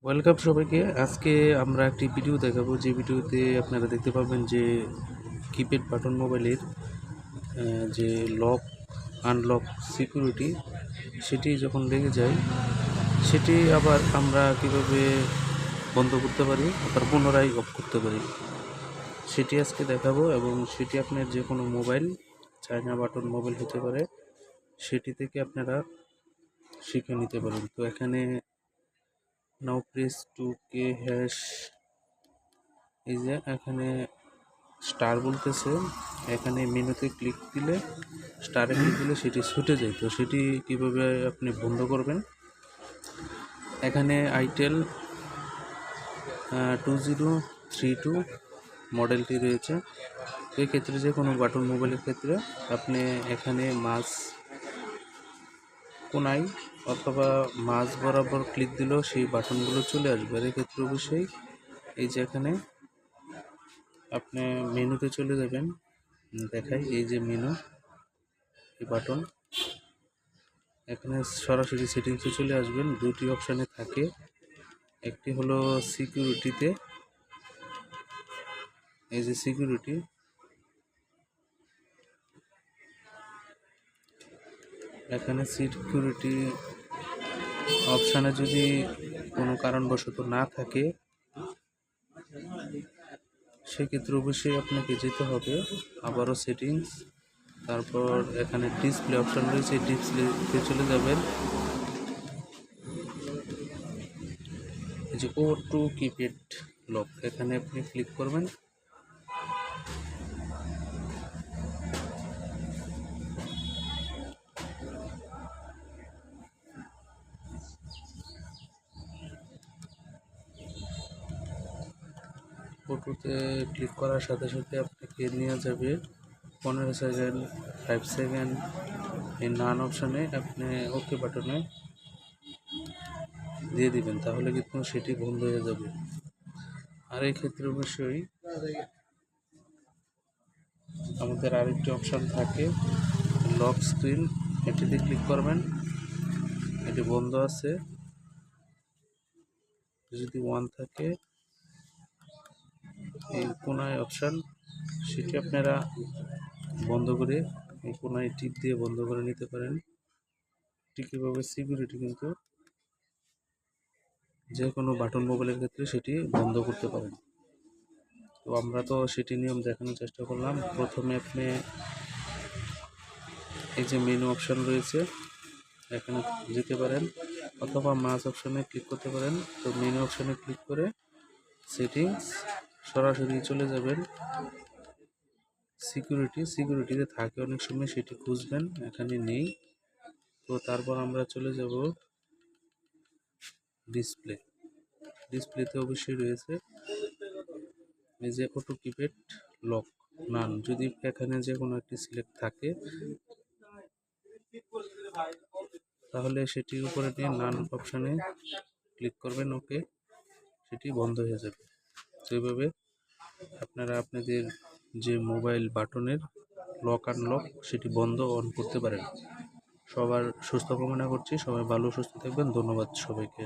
Welcome সবাইকে। আজকে আমরা একটি ভিডিও দেখাবো, যে ভিডিওতে আপনারা দেখতে পাবেন যে কিপ্যাড বাটন মোবাইলের যে লক আনলক সিকিউরিটি সেটি যখন লেগে যায় সেটি আবার আমরা কিভাবে বন্ধ করতে পারি, আবার পুনরায় অফ করতে পারি সেটি আজকে দেখাবো। এবং সেটি আপনার যে কোনো মোবাইল, চায়না বাটন মোবাইল হতে পারে, সেটি থেকে আপনারা শিখে নিতে পারেন। তো এখানে নাও প্রেস টু কে হ্যাশ, এই যে এখানে স্টার বলতেছে, এখানে মেনুতে ক্লিক দিলে, স্টারে ক্লিক দিলে সেটি ছুটে যায়। তো সেটি কিভাবে আপনি বন্ধ করবেন, এখানে আইটেল 2032 মডেলটি রয়েছে। এই ক্ষেত্রে যে কোনো বাটন মোবাইলের ক্ষেত্রে আপনি এখানে মাঝ কোনায় অথবা মাঝ বরাবর ক্লিক দিলেও সেই বাটনগুলো চলে আসবে। আর এক্ষেত্রে অবশ্যই এই যে এখানে আপনি মেনুতে চলে যাবেন, দেখাই এই যে মেনু, এই বাটন, এখানে সরাসরি সেটিংসে চলে আসবেন। দুটি অপশানে থাকে, একটি হলো সিকিউরিটিতে, এই যে সিকিউরিটি, এখানে সিকিউরিটি অপশানে যদি কোনো কারণবশত না থাকে সেক্ষেত্রে অবশ্যই আপনাকে যেতে হবে আবারও সেটিংস, তারপর এখানে ডিসপ্লে অপশান রয়েছে, ডিসপ্লেতে চলে যাবেন। এই যে O2 কিপ্যাড লক, এখানে আপনি ক্লিক করবেন। O2-তে ক্লিক করার সাথে সাথে আপনাকে নিয়ে যাবে 15 সেকেন্ড, 5 সেকেন্ড, এই নান অপশানে আপনি ওকে বাটনে দিয়ে দিবেন, তাহলে কিন্তু সেটি বন্ধ হয়ে যাবে। আর এই ক্ষেত্রে অবশ্যই আমাদের আরেকটি অপশান থাকে লক স্ক্রিন, এটিতে ক্লিক করবেন। এটি বন্ধ আছে, যদি 1 থাকে এই কোনায় অপশান, সেটি আপনারা বন্ধ করে এই কোনায় টিপ দিয়ে বন্ধ করে নিতে পারেন। ঠিক এভাবে সিকিউরিটি কিন্তু যে কোনো বাটন মোবাইলের ক্ষেত্রে সেটি বন্ধ করতে পারেন। তো আমরা তো সেটি নিয়ম দেখানোর চেষ্টা করলাম। প্রথমে আপনি এই যে মেনু অপশান রয়েছে, এখানে যেতে পারেন অথবা মাঝ অপশানে ক্লিক করতে পারেন। তো মেনু অপশানে ক্লিক করে সেটিংস, সরাসরি চলে যাবেন সিকিউরিটিতে থাকে অনেক সময়, সেটি খুঁজবেন, এখানে নেই। তো তারপর আমরা চলে যাব ডিসপ্লেতে অবশ্যই রয়েছে এই যে অটো কিপ্যাড লক নান, যদি এখানে যে কোনো একটি সিলেক্ট থাকে তাহলে সেটির উপরে নিয়ে নান অপশানে ক্লিক করবেন, ওকে, সেটি বন্ধ হয়ে যাবে। তো এইভাবে আপনারা আপনাদের যে মোবাইল বাটনের লক আনলক সেটি বন্ধ অন করতে পারেন। সবার সুস্থ কামনা করছি, সবাই ভালো সুস্থ থাকবেন। ধন্যবাদ সবাইকে।